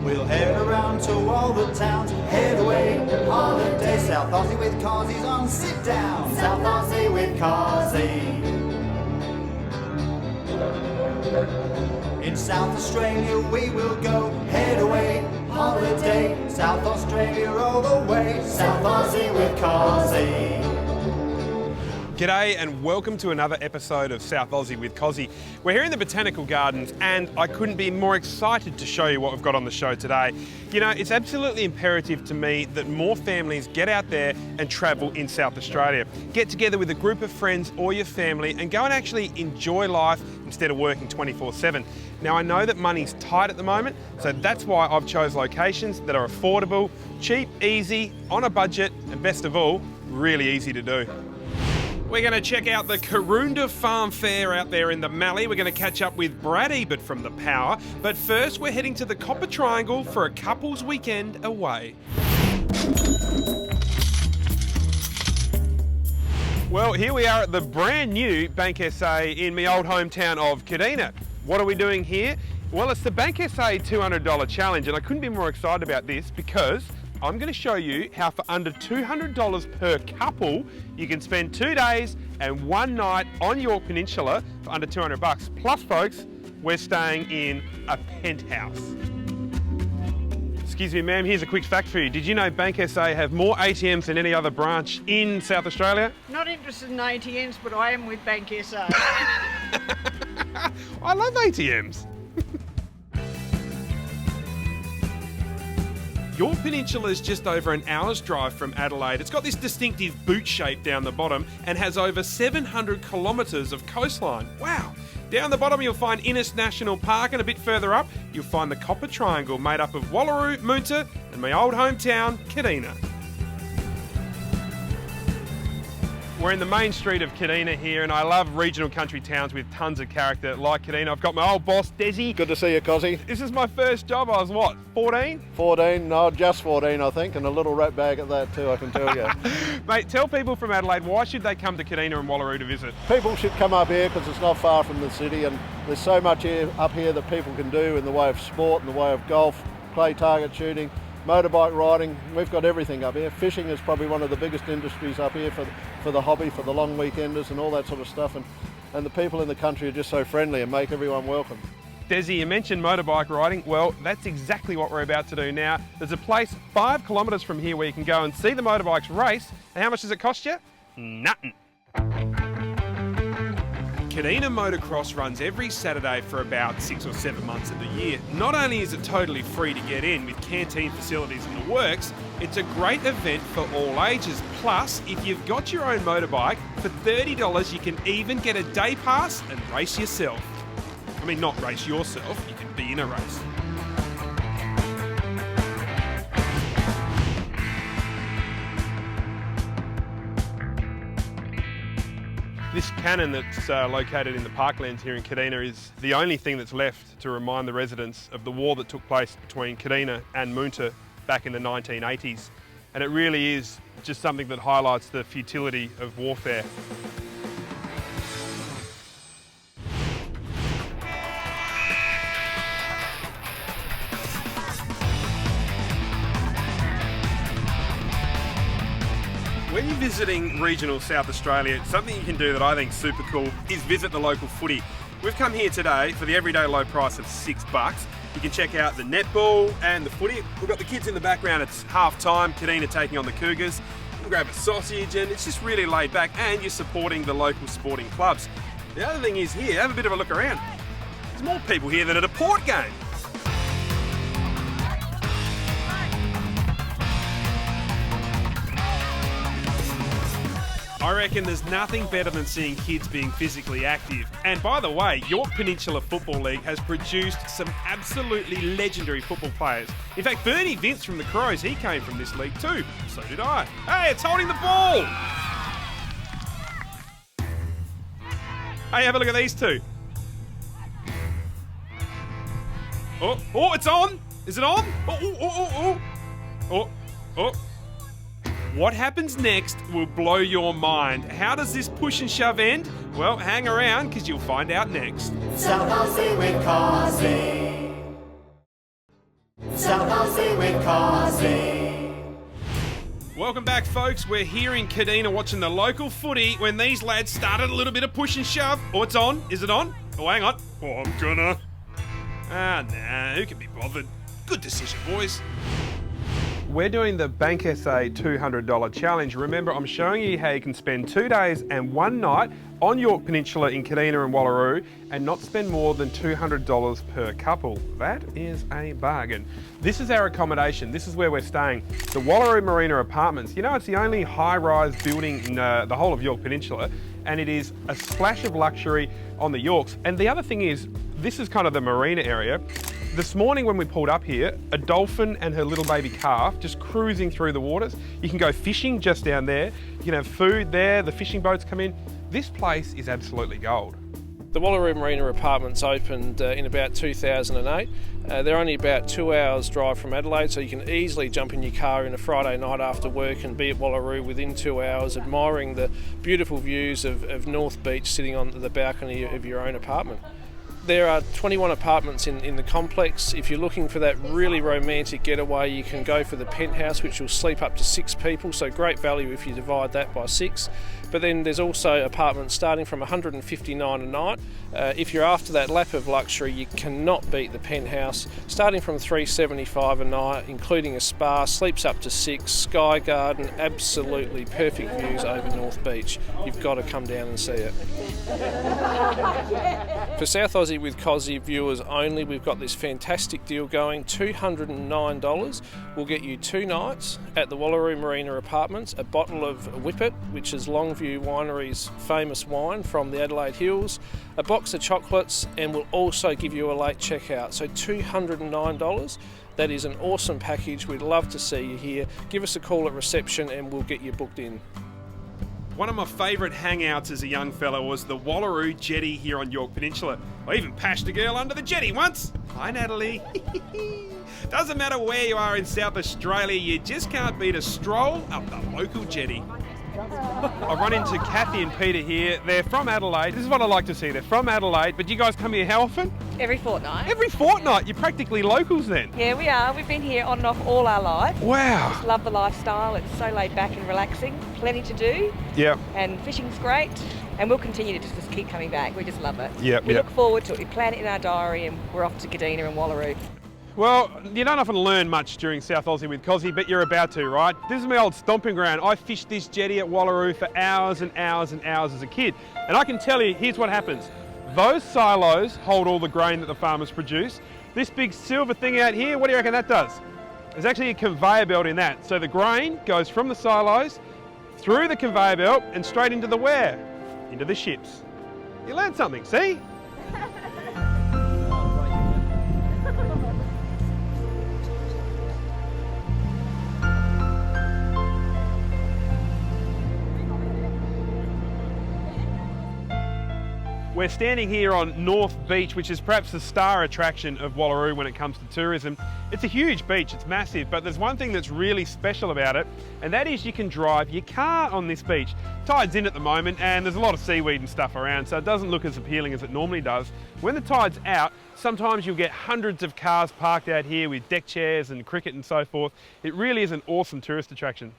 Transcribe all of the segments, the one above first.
We'll head around to all the towns, head away, holiday. South Aussie with Cosi's on sit down. South Aussie with Cosi. In South Australia we will go, head away, holiday. South Australia all the way, South Aussie with Cosi. G'day and welcome to another episode of South Aussie with Cosi. We're here in the Botanical Gardens and I couldn't be more excited to show you what we've got on the show today. You know, it's absolutely imperative to me that more families get out there and travel in South Australia. Get together with a group of friends or your family and go and actually enjoy life instead of working 24/7. Now I know that money's tight at the moment, so that's why I've chose locations that are affordable, cheap, easy, on a budget, and best of all, really easy to do. We're going to check out the Karoonda Farm Fair out there in the Mallee. We're going to catch up with Brad Ebert from The Power. But first, we're heading to the Copper Triangle for a couple's weekend away. Well, here we are at the brand new Bank SA in my old hometown of Kadina. What are we doing here? Well, it's the Bank SA $200 challenge, and I couldn't be more excited about this because I'm going to show you how for under $200 per couple, you can spend 2 days and 1 night on Yorke Peninsula for under $200. Plus, folks, we're staying in a penthouse. Excuse me, ma'am, here's a quick fact for you. Did you know Bank SA have more ATMs than any other branch in South Australia? Not interested in ATMs, but I am with Bank SA. I love ATMs. Yorke Peninsula is just over an hour's drive from Adelaide. It's got this distinctive boot shape down the bottom and has over 700 kilometres of coastline. Wow! Down the bottom you'll find Innes National Park, and a bit further up you'll find the Copper Triangle made up of Wallaroo, Moonta and my old hometown, Kadina. We're in the main street of Kadina here, and I love regional country towns with tons of character like Kadina. I've got my old boss, Desi. Good to see you, Cosi. This is my first job. I was what, 14? 14, no, just 14 I think, and a little rat bag at that too, I can tell you. Mate, tell people from Adelaide, why should they come to Kadina and Wallaroo to visit? People should come up here because it's not far from the city, and there's so much up here that people can do in the way of sport, in the way of golf, clay target shooting, motorbike riding. We've got everything up here. Fishing is probably one of the biggest industries up here for the hobby, for the long weekenders and all that sort of stuff, and the people in the country are just so friendly and make everyone welcome. Desi, you mentioned motorbike riding. Well, that's exactly what we're about to do now. There's a place 5 kilometres from here where you can go and see the motorbikes race. And how much does it cost you? Nothing. Kadina Motocross runs every Saturday for about 6 or 7 months of the year. Not only is it totally free to get in with canteen facilities and the works, it's a great event for all ages. Plus, if you've got your own motorbike, for $30 you can even get a day pass and race yourself. I mean, not race yourself, you can be in a race. This cannon that's located in the parklands here in Kadina is the only thing that's left to remind the residents of the war that took place between Kadina and Moonta back in the 1980s. And it really is just something that highlights the futility of warfare. When you're visiting regional South Australia, something you can do that I think is super cool is visit the local footy. We've come here today for the everyday low price of $6. You can check out the netball and the footy. We've got the kids in the background. It's half time, Kadina taking on the Cougars. You can grab a sausage and it's just really laid back, and you're supporting the local sporting clubs. The other thing is here, have a bit of a look around. There's more people here than at a Port game. I reckon there's nothing better than seeing kids being physically active. And by the way, Yorke Peninsula Football League has produced some absolutely legendary football players. In fact, Bernie Vince from the Crows, he came from this league too. So did I. Hey, it's holding the ball! Hey, have a look at these two. Oh, it's on! Is it on? Oh. What happens next will blow your mind. How does this push and shove end? Well, hang around because you'll find out next. South Aussie with Cosi. South Aussie with Cosi. Welcome back, folks. We're here in Kadina watching the local footy when these lads started a little bit of push and shove. Oh, it's on. Is it on? Oh, hang on. Oh, I'm gonna. Nah, who can be bothered? Good decision, boys. We're doing the Bank SA $200 challenge. Remember, I'm showing you how you can spend 2 days and 1 night on Yorke Peninsula in Kadina and Wallaroo and not spend more than $200 per couple. That is a bargain. This is our accommodation. This is where we're staying. The Wallaroo Marina Apartments. You know, it's the only high-rise building in the whole of Yorke Peninsula, and it is a splash of luxury on the Yorks. And the other thing is, this is kind of the marina area. This morning when we pulled up here, a dolphin and her little baby calf just cruising through the waters. You can go fishing just down there. You can have food there, the fishing boats come in. This place is absolutely gold. The Wallaroo Marina Apartments opened in about 2008. They're only about 2 hours drive from Adelaide, so you can easily jump in your car in a Friday night after work and be at Wallaroo within 2 hours, admiring the beautiful views of North Beach sitting on the balcony of your own apartment. There are 21 apartments in the complex. If you're looking for that really romantic getaway, you can go for the penthouse, which will sleep up to 6 people, so great value if you divide that by 6. But then there's also apartments starting from $159 a night. If you're after that lap of luxury, you cannot beat the penthouse, starting from $375 a night, including a spa, sleeps up to 6, sky garden, absolutely perfect views over North Beach. You've got to come down and see it. For South Aussie with Cosi viewers only, we've got this fantastic deal going. $209 will get you 2 nights at the Wallaroo Marina Apartments, a bottle of Whippet, which is Longview Winery's famous wine from the Adelaide Hills, a box of chocolates, and we'll also give you a late checkout. So $209. That is an awesome package. We'd love to see you here. Give us a call at reception and we'll get you booked in. One of my favourite hangouts as a young fella was the Wallaroo Jetty here on Yorke Peninsula. I even pashed a girl under the jetty once. Hi, Natalie. Doesn't matter where you are in South Australia, you just can't beat a stroll up the local jetty. I've run into Kathy and Peter here. They're from Adelaide. This is what I like to see. They're from Adelaide, but you guys come here how often? Every fortnight. Every fortnight? You're practically locals then? Yeah, we are. We've been here on and off all our life. Wow. Just love the lifestyle. It's so laid back and relaxing. Plenty to do. Yeah. And fishing's great. And we'll continue to just keep coming back. We just love it. Yeah. We look forward to it. We plan it in our diary and we're off to Kadina and Wallaroo. Well, you don't often learn much during South Aussie with Cosi, but you're about to, right? This is my old stomping ground. I fished this jetty at Wallaroo for hours and hours and hours as a kid. And I can tell you, here's what happens. Those silos hold all the grain that the farmers produce. This big silver thing out here, what do you reckon that does? There's actually a conveyor belt in that. So the grain goes from the silos, through the conveyor belt, and straight into the where? Into the ships. You learned something, see? We're standing here on North Beach, which is perhaps the star attraction of Wallaroo when it comes to tourism. It's a huge beach, it's massive, but there's one thing that's really special about it, and that is you can drive your car on this beach. Tide's in at the moment, and there's a lot of seaweed and stuff around, so it doesn't look as appealing as it normally does. When the tide's out, sometimes you'll get hundreds of cars parked out here with deck chairs and cricket and so forth. It really is an awesome tourist attraction.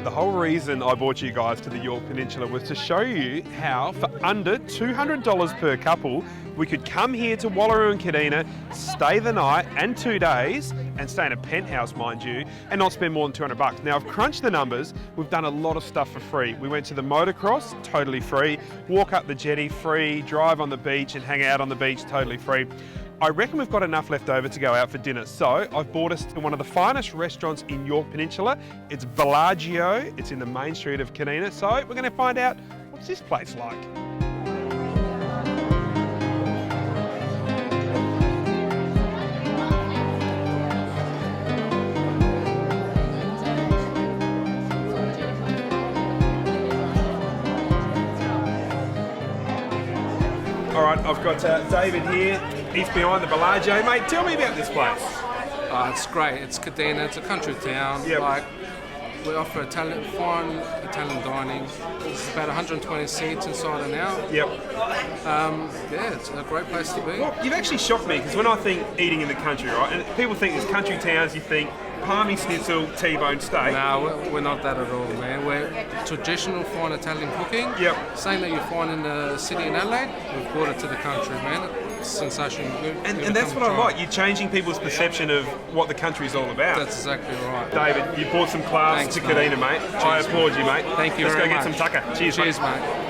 The whole reason I brought you guys to the Yorke Peninsula was to show you how for under $200 per couple we could come here to Wallaroo and Kadina, stay the night and 2 days, and stay in a penthouse, mind you, and not spend more than $200. Now I've crunched the numbers. We've done a lot of stuff for free. We went to the motocross, totally free, walk up the jetty, free, drive on the beach and hang out on the beach, totally free. I reckon we've got enough left over to go out for dinner, so I've brought us to one of the finest restaurants in Yorke Peninsula. It's Wallaroo. It's in the main street of Kadina, so we're going to find out what's this place like. All right, I've got David here. He's behind the Wallaroo. Mate, tell me about this place. It's great. It's Kadina. It's a country town. Yep. Like We offer fine Italian dining. It's about 120 seats inside and out. Yep. Yeah, it's a great place to be. Well, you've actually shocked me because when I think eating in the country, right, and people think there's country towns, you think palmy schnitzel, T-bone steak. No, we're not that at all, man. We're traditional fine Italian cooking. Yep. Same that you find in the city in Adelaide, we've brought it to the country, man. It's sensational. And that's what I like. You're changing people's perception of what the country's all about. That's exactly right. David, you brought some class Thanks, to mate. Kadina, mate. I applaud you, mate. Thank you Let's very go much. get some tucker. Cheers, Cheers, mate. mate.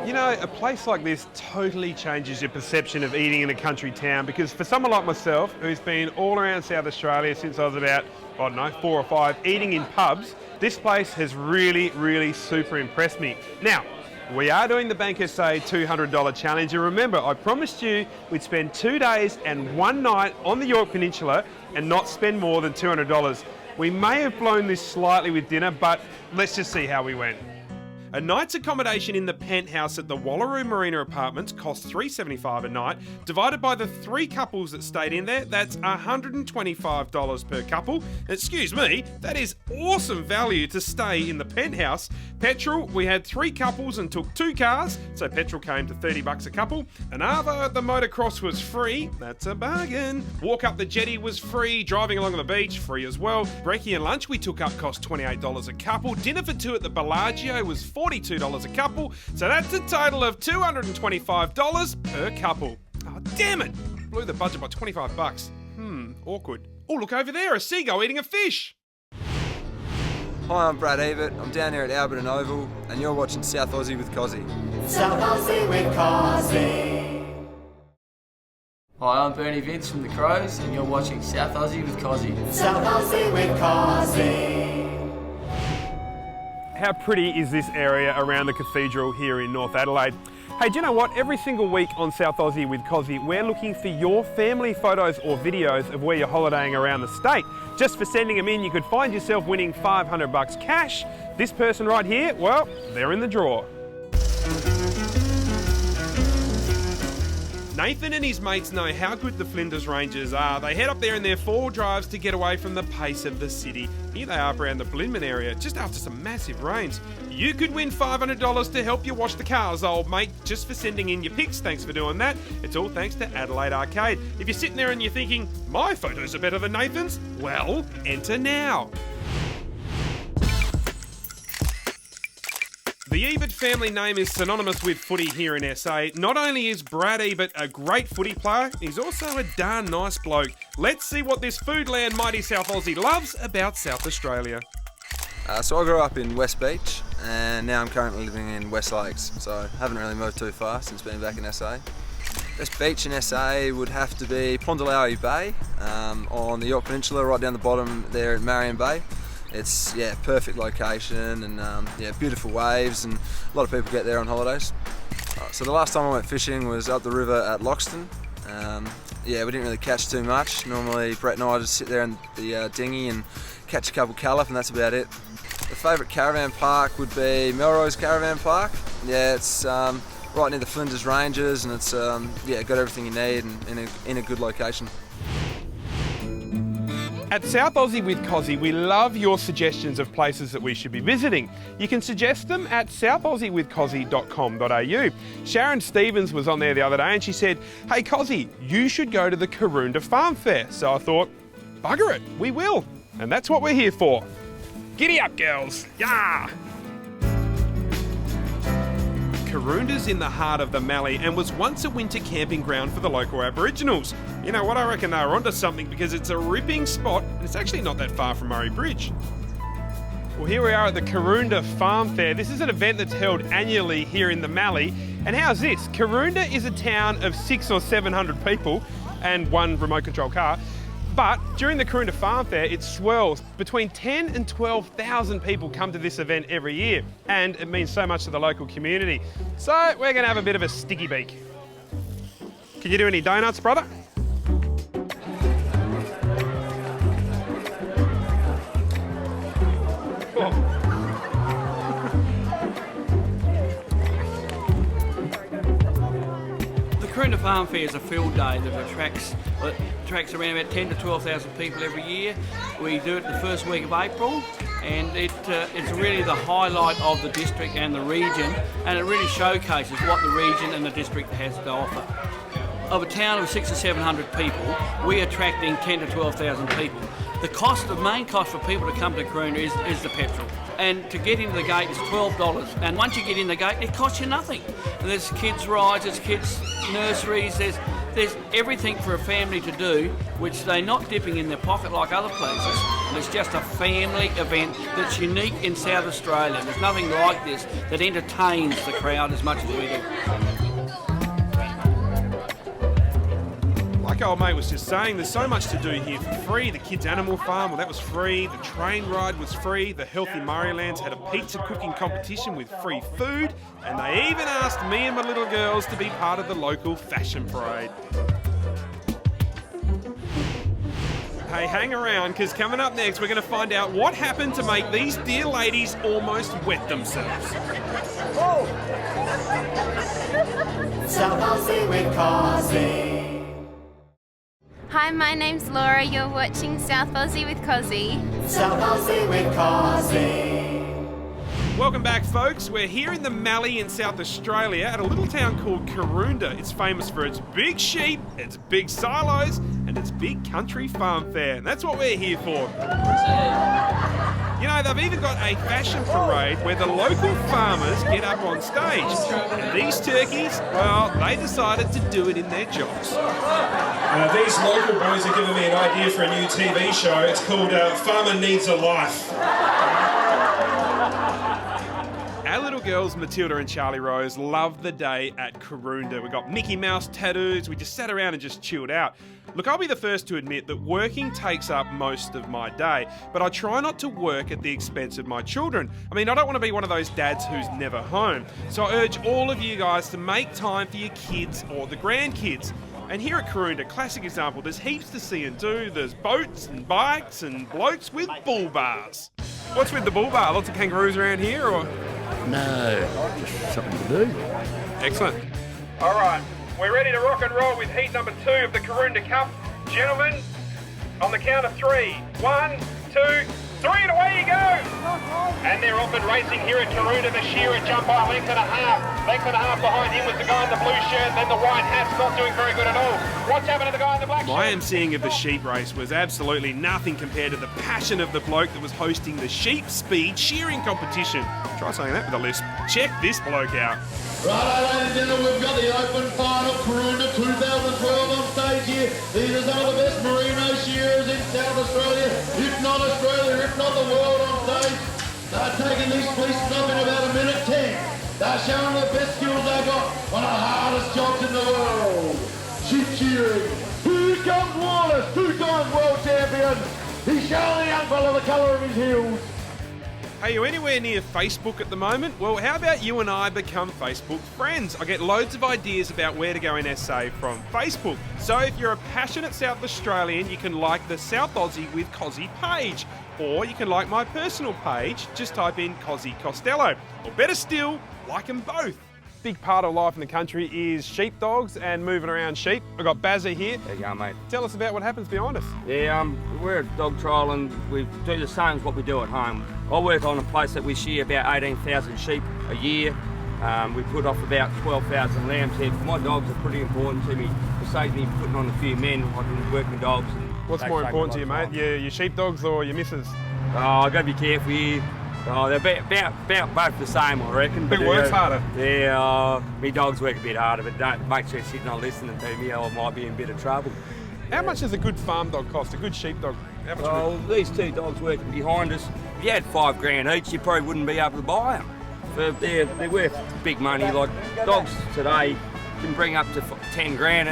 You know, a place like this totally changes your perception of eating in a country town, because for someone like myself, who's been all around South Australia since I was about, I don't know, 4 or 5, eating in pubs, this place has really, really super impressed me. Now, we are doing the Bank SA $200 challenge, and remember, I promised you we'd spend 2 days and 1 night on the Yorke Peninsula and not spend more than $200. We may have blown this slightly with dinner, but let's just see how we went. A night's accommodation in the penthouse at the Wallaroo Marina apartments cost $375 a night. Divided by the 3 couples that stayed in there, that's $125 per couple. Excuse me, that is awesome value to stay in the penthouse. Petrol, we had 3 couples and took 2 cars, so petrol came to $30 a couple. An arvo at the motocross was free, that's a bargain. Walk up the jetty was free, driving along the beach, free as well. Brekkie and lunch we took up cost $28 a couple. Dinner for 2 at the Bellagio was $42 a couple, so that's a total of $225 per couple. Oh, damn it! Blew the budget by $25. Awkward. Oh, look over there, a seagull eating a fish. Hi, I'm Brad Ebert. I'm down here at Albert and Oval, and you're watching South Aussie with Cosi. South Aussie with Cosi. Hi, I'm Bernie Vince from the Crows, and you're watching South Aussie with Cosi. South Aussie with Cosi. How pretty is this area around the cathedral here in North Adelaide? Hey, do you know what? Every single week on South Aussie with Cosi, we're looking for your family photos or videos of where you're holidaying around the state. Just for sending them in, you could find yourself winning $500 cash. This person right here, well, they're in the draw. Nathan and his mates know how good the Flinders Rangers are. They head up there in their 4 drives to get away from the pace of the city. Here they are around the Blinman area, just after some massive rains. You could win $500 to help you wash the cars, old mate, just for sending in your pics. Thanks for doing that. It's all thanks to Adelaide Arcade. If you're sitting there and you're thinking, my photos are better than Nathan's, well, enter now. The Ebert family name is synonymous with footy here in SA. Not only is Brad Ebert a great footy player, he's also a darn nice bloke. Let's see what this Foodland mighty South Aussie loves about South Australia. So I grew up in West Beach, and now I'm currently living in West Lakes, so I haven't really moved too far since being back in SA. Best beach in SA would have to be Pondalawi Bay, on the Yorke Peninsula, right down the bottom there at Marion Bay. It's perfect location and beautiful waves, and a lot of people get there on holidays. So the last time I went fishing was up the river at Loxton. We didn't really catch too much. Normally Brett and I just sit there in the dinghy and catch a couple callop, and that's about it. The favourite caravan park would be Melrose Caravan Park. Yeah, it's right near the Flinders Ranges, and it's got everything you need and in a good location. At South Aussie with Cosi, we love your suggestions of places that we should be visiting. You can suggest them at southaussiewithcosi.com.au. Sharon Stevens was on there the other day and she said, hey Cosi, you should go to the Karoonda Farm Fair. So I thought, bugger it, we will. And that's what we're here for. Giddy up, girls. Yeah! Karoonda's in the heart of the Mallee and was once a winter camping ground for the local Aboriginals. You know what, I reckon they were onto something because it's a ripping spot and it's actually not that far from Murray Bridge. Well, here we are at the Karoonda Farm Fair. This is an event that's held annually here in the Mallee. And how's this? Karoonda is a town of 600 or 700 people and 1 remote control car. But during the Karoonda Farm Fair, it swells. Between 10 and 12,000 people come to this event every year, and it means so much to the local community. So we're going to have a bit of a sticky beak. Can you do any donuts, brother? The Karoonda Farm Fair is a field day that attracts attracts around about 10 to 12,000 people every year. We do it the first week of April, and it's really the highlight of the district and the region, and it really showcases what the region and the district has to offer. Of a town of 600 or 700 people, we're attracting 10 to 12,000 people. The main cost for people to come to Karoonda is the petrol. And to get into the gate is $12. And once you get in the gate, it costs you nothing. And there's kids' rides, there's kids' nurseries, there's everything for a family to do, which they're not dipping in their pocket like other places. And it's just a family event that's unique in South Australia. There's nothing like this that entertains the crowd as much as we do. Like old mate was just saying, there's so much to do here for free. The kids' animal farm, well, that was free. The train ride was free. The Healthy Murraylands had a pizza cooking competition with free food. And they even asked me and my little girls to be part of the local fashion parade. Hey, hang around, because coming up next, we're going to find out what happened to make these dear ladies almost wet themselves. South Aussie with Cosi. Hi, my name's Laura. You're watching South Aussie with Cosi. South Aussie with Cosi. Welcome back, folks. We're here in the Mallee in South Australia at a little town called Karoonda. It's famous for its big sheep, its big silos, and its big country farm fair. And that's what we're here for. You know, they've even got a fashion parade where the local farmers get up on stage. And these turkeys, well, they decided to do it in their jocks. These local boys are giving me an idea for a new TV show. It's called Farmer Needs a Life. Our little girls, Matilda and Charlie Rose, loved the day at Karoonda. We got Mickey Mouse tattoos, we just sat around and just chilled out. Look, I'll be the first to admit that working takes up most of my day, but I try not to work at the expense of my children. I mean, I don't want to be one of those dads who's never home. So I urge all of you guys to make time for your kids or the grandkids. And here at Karoonda, classic example, there's heaps to see and do. There's boats and bikes and blokes with bull bars. What's with the bull bar? Lots of kangaroos around here, or? No, just something to do. Excellent. All right, we're ready to rock and roll with heat number 2 of the Karoonda Cup. Gentlemen, on the count of 3. 1, 2, 3, and away you go! And they're off and racing here at Karoonda. The shearer jump by a length and a half. Length and a half behind him was the guy in the blue shirt, then the white hat's not doing very good at all. What's happened to the guy in the black shirt? My emceeing of the sheep race was absolutely nothing compared to the passion of the bloke that was hosting the sheep speed shearing competition. Try saying that with a lisp. Check this bloke out. Righto, ladies and gentlemen, we've got the open final Karoonda 2012 on stage here. These are some of the best merino shearers in South Australia, if not the world on stage. They're taking these fleeces up in about 1:10. They're showing the best skills they've got, one of the hardest jobs in the world. Sheep shearing. Here comes Wallace, 2-time world champion. He's showing the young fella the colour of his heels. Are you anywhere near Facebook at the moment? Well, how about you and I become Facebook friends? I get loads of ideas about where to go in SA from Facebook. So if you're a passionate South Australian, you can like the South Aussie with Cosi page. Or you can like my personal page, just type in Cosi Costello. Or better still, like them both. Big part of life in the country is sheepdogs and moving around sheep. We've got Bazza here. There you go, mate. Tell us about what happens behind us. Yeah, we're a dog trial and we do the same as what we do at home. I work on a place that we shear about 18,000 sheep a year. We put off about 12,000 lambs here. My dogs are pretty important to me. It saves me putting on a few men. I can work my dogs. What's more important to you, mate? Your sheepdogs or your missus? Oh, I've got to be careful here. Oh, they're about both the same, I reckon. Who works harder? Yeah, my dogs work a bit harder, but don't make sure you're sitting not listening to me or I might be in a bit of trouble. How much does a good farm dog cost, a good sheepdog? Well, these two dogs working behind us, if you had $5,000 each, you probably wouldn't be able to buy them. But they're worth big money. Like dogs today can bring up to 10 grand.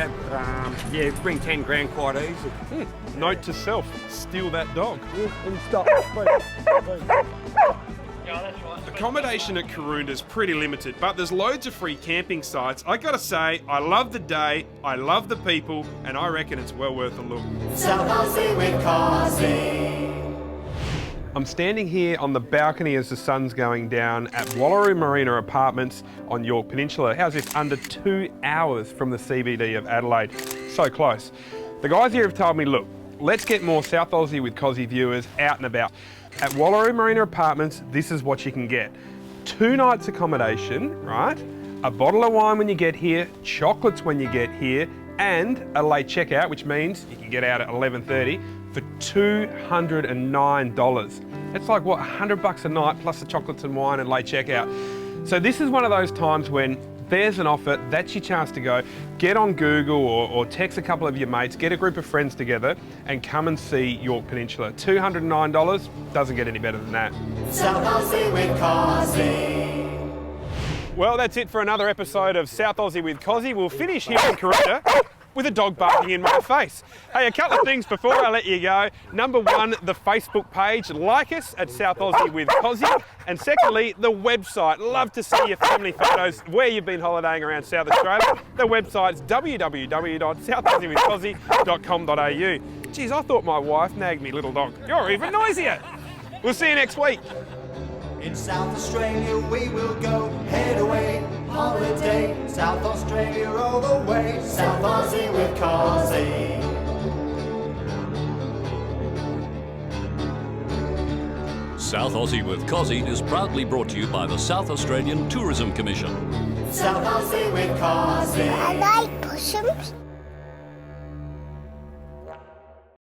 Yeah, bring 10 grand quite easy. Note to self: steal that dog. And stop. Accommodation at Karoonda is pretty limited, but there's loads of free camping sites. I gotta say, I love the day, I love the people, and I reckon it's well worth a look. South Aussie with Cosi. I'm standing here on the balcony as the sun's going down at Wallaroo Marina Apartments on Yorke Peninsula. How's this? Under 2 hours from the CBD of Adelaide. So close. The guys here have told me, look, let's get more South Aussie with Cosi viewers out and about. At Wallaroo Marina Apartments, this is what you can get. 2 nights accommodation, right? A bottle of wine when you get here, chocolates when you get here, and a late checkout, which means you can get out at 11:30 for $209. That's like, what, $100 a night plus the chocolates and wine and late checkout. So this is one of those times when there's an offer, that's your chance to go. Get on Google or text a couple of your mates, get a group of friends together and come and see Yorke Peninsula. $209, doesn't get any better than that. South Aussie with Cosi. Well, that's it for another episode of South Aussie with Cosi. We'll finish here in Karoonda with a dog barking in my face. Hey, a couple of things before I let you go. Number 1, the Facebook page. Like us at South Aussie with Cosi. And secondly, the website. Love to see your family photos where you've been holidaying around South Australia. The website's www.southausieewithcosi.com.au. Geez, I thought my wife nagged me, little dog. You're even noisier. We'll see you next week. In South Australia we will go, head away, holiday, South Australia all the way, South Aussie with Cosi. South Aussie with Cosi is proudly brought to you by the South Australian Tourism Commission. South Aussie with Cosi. I like possums.